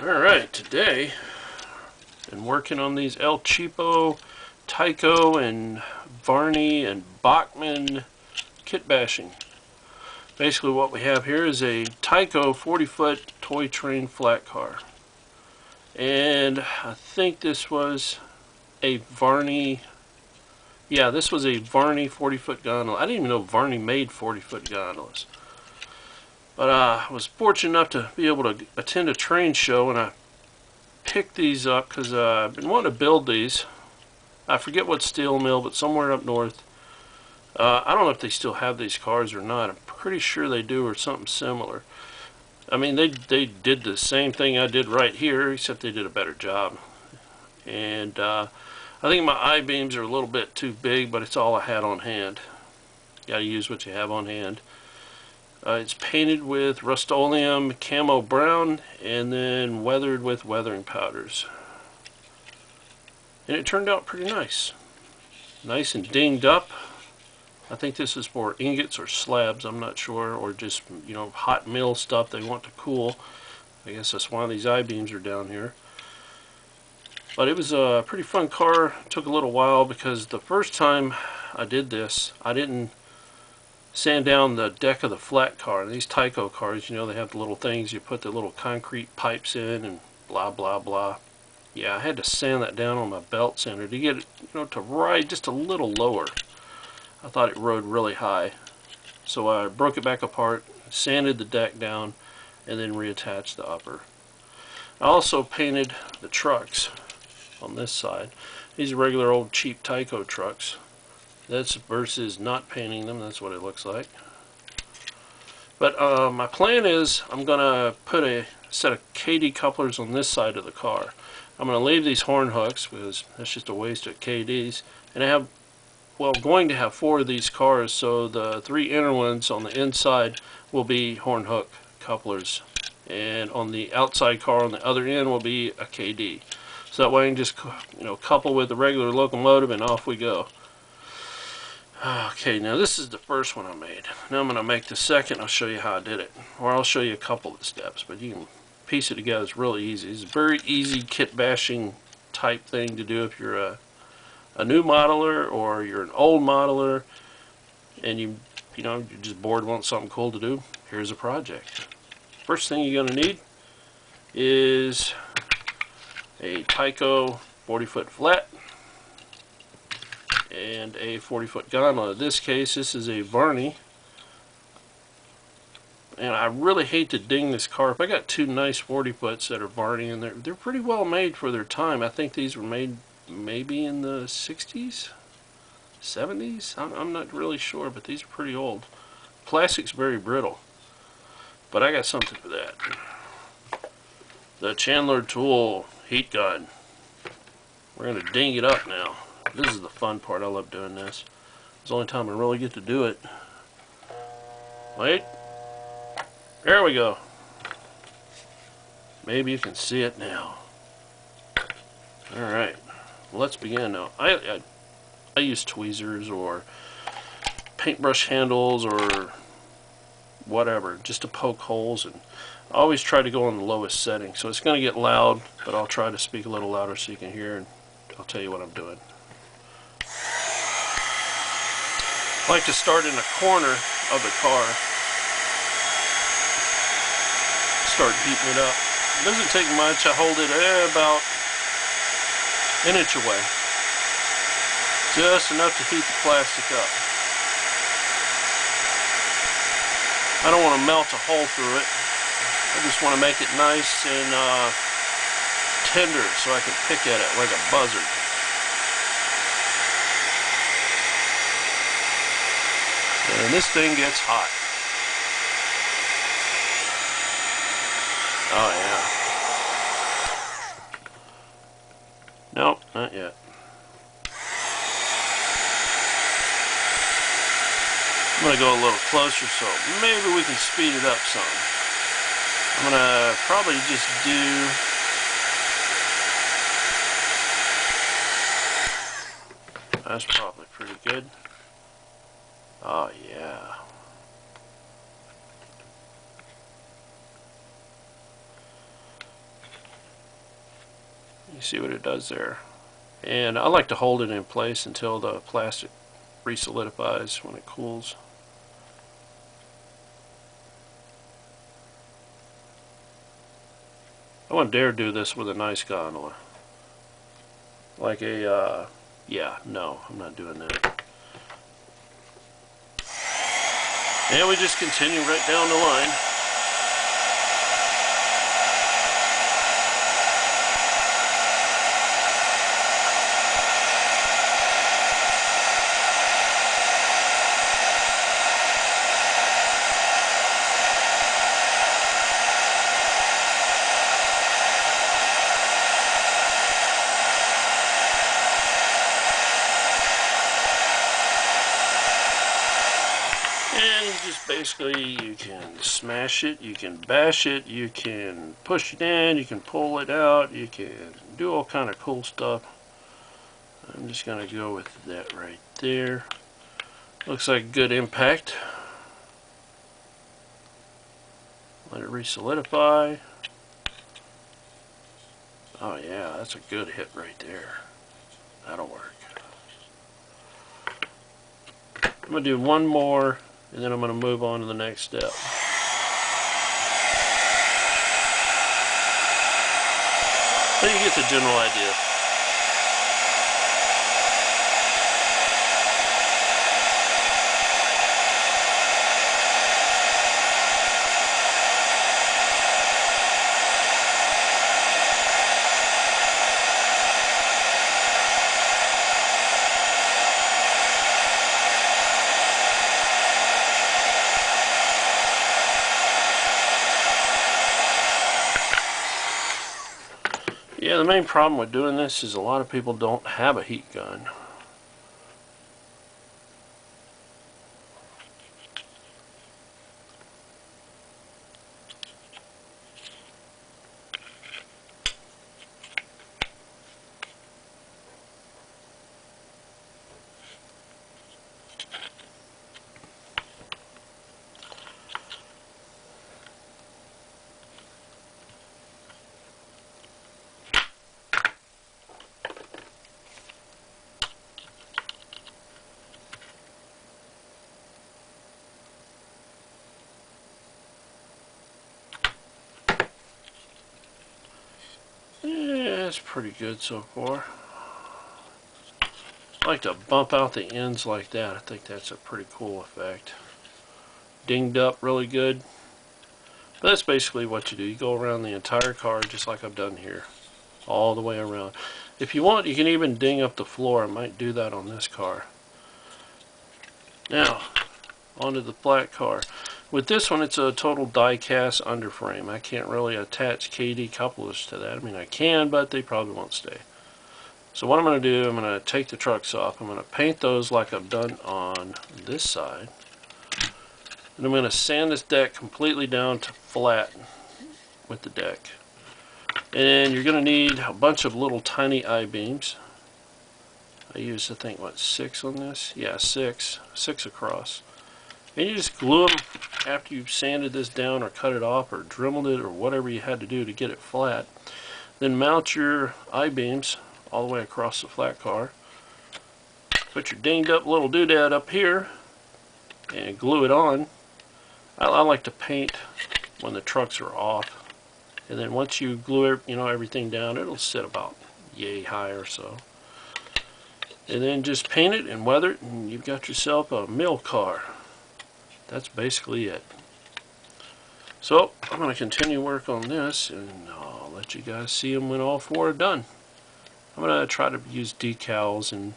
Alright, today been working on these El Cheapo, Tyco, and Varney and Bachman kit bashing. Basically what we have here is a Tyco 40-foot toy train flat car. And I think this was a Varney, yeah, this was a Varney 40-foot gondola. I didn't even know Varney made 40-foot gondolas. But I was fortunate enough to be able to attend a train show, and I picked these up because I've been wanting to build these. I forget what steel mill, but somewhere up north. I don't know if they still have these cars or not. I'm pretty sure they do, or something similar. I mean, they did the same thing I did right here, except they did a better job. And I think my I-beams are a little bit too big, but it's all I had on hand. You gotta use what you have on hand. It's painted with Rust-Oleum camo brown and then weathered with weathering powders. And it turned out pretty nice. Nice and dinged up. I think this is for ingots or slabs, I'm not sure, or just, you know, hot mill stuff they want to cool. I guess that's why these I-beams are down here. But it was a pretty fun car. It took a little while because the first time I did this, I didn't sand down the deck of the flat car. These Tyco cars, you know, they have the little things you put the little concrete pipes in and blah blah blah. Yeah, I had to sand that down on my belt sander to get it, you know, to ride just a little lower. I thought it rode really high, so I broke it back apart, sanded the deck down, and then reattached the upper. I also painted the trucks on this side. These are regular old cheap Tyco trucks. That's versus not painting them. That's what it looks like. But my plan is I'm going to put a set of KD couplers on this side of the car. I'm going to leave these horn hooks because that's just a waste of KDs. And I have, well, going to have 4 of these cars, so the 3 inner ones on the inside will be horn hook couplers. And on the outside car on the other end will be a KD. So that way I can just, you know, couple with the regular locomotive and off we go. Okay, now this is the first one I made. Now I'm going to make the second. I'll show you how I did it. Or I'll show you a couple of the steps, but you can piece it together. It's really easy. It's a very easy kit bashing type thing to do if you're a new modeler or you're an old modeler and you're just bored, want something cool to do. Here's a project. First thing you're going to need is a Tyco 40-foot flat and a 40-foot gondola. In this case, this is a Varney. And I really hate to ding this car up. I got 2 nice 40-foots that are Varney, and they're pretty well made for their time. I think these were made maybe in the 60s, 70s. I'm not really sure, but these are pretty old. Plastic's very brittle, but I got something for that. The Chandler Tool heat gun. We're going to ding it up now. This is the fun part. I love doing this. It's the only time I really get to do it. Wait. There we go. Maybe you can see it now. Alright. Let's begin now. I use tweezers or paintbrush handles or whatever just to poke holes, and I always try to go on the lowest setting. So it's going to get loud, but I'll try to speak a little louder so you can hear, and I'll tell you what I'm doing. I like to start in the corner of the car. Start heating it up. It doesn't take much. I hold it about an inch away. Just enough to heat the plastic up. I don't want to melt a hole through it. I just want to make it nice and tender so I can pick at it like a buzzard. And this thing gets hot. Oh yeah. Nope, not yet. I'm going to go a little closer so maybe we can speed it up some. I'm going to probably just do that's probably pretty good. Oh yeah. You see what it does there. And I like to hold it in place until the plastic resolidifies when it cools. I wouldn't dare do this with a nice gondola. Like a, yeah, no, I'm not doing that. And we just continue right down the line. And just basically, you can smash it, you can bash it, you can push it in, you can pull it out, you can do all kind of cool stuff. I'm just going to go with that right there. Looks like a good impact. Let it re-solidify. Oh yeah, that's a good hit right there. That'll work. I'm going to do one more, and then I'm going to move on to the next step. But you get the general idea. Yeah, the main problem with doing this is a lot of people don't have a heat gun. Yeah, it's pretty good so far. I like to bump out the ends like that. I think that's a pretty cool effect. Dinged up really good. But that's basically what you do. You go around the entire car just like I've done here. All the way around. If you want, you can even ding up the floor. I might do that on this car. Now, onto the flat car. With this one, it's a total die-cast underframe. I can't really attach KD couplers to that. I mean, I can, but they probably won't stay. So what I'm going to do, I'm going to take the trucks off. I'm going to paint those like I've done on this side. And I'm going to sand this deck completely down to flat with the deck. And you're going to need a bunch of little tiny I-beams. I used, I think, what, 6 on this? Yeah, 6 across. And you just glue them after you've sanded this down or cut it off or dremeled it or whatever you had to do to get it flat. Then mount your I-beams all the way across the flat car. Put your dinged up little doodad up here and glue it on. I like to paint when the trucks are off. And then once you glue everything down, it'll sit about yay high or so. And then just paint it and weather it, and you've got yourself a mill car. That's basically it. So I'm going to continue work on this, and I'll let you guys see them when all 4 are done. I'm going to try to use decals and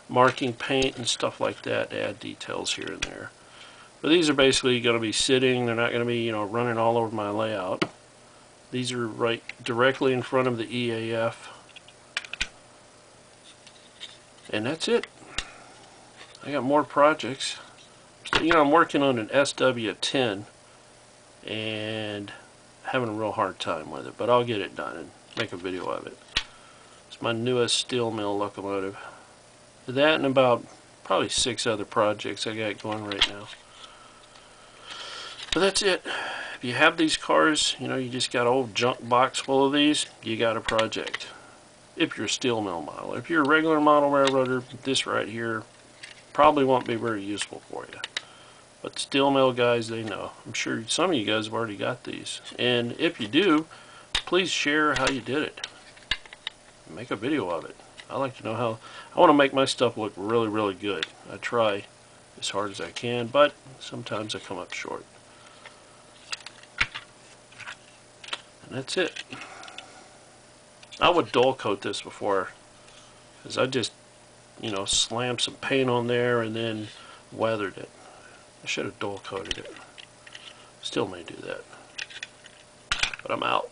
marking paint and stuff like that to add details here and there. But these are basically going to be sitting. They're not going to be, running all over my layout. These are right directly in front of the EAF. And that's it. I got more projects. I'm working on an SW10 and having a real hard time with it, but I'll get it done and make a video of it. It's my newest steel mill locomotive. That and about probably 6 other projects I got going right now. But that's it. If you have these cars, you just got an old junk box full of these, you got a project. if you're a steel mill model. If you're a regular model railroader, this right here probably won't be very useful for you. But steel mill guys, they know. I'm sure some of you guys have already got these. And if you do, please share how you did it. Make a video of it. I like to know how. I want to make my stuff look really, really good. I try as hard as I can, but sometimes I come up short. And that's it. I would dull coat this before, because I just, you know, slammed some paint on there and then weathered it. I should have dull coated it. Still may do that. But I'm out.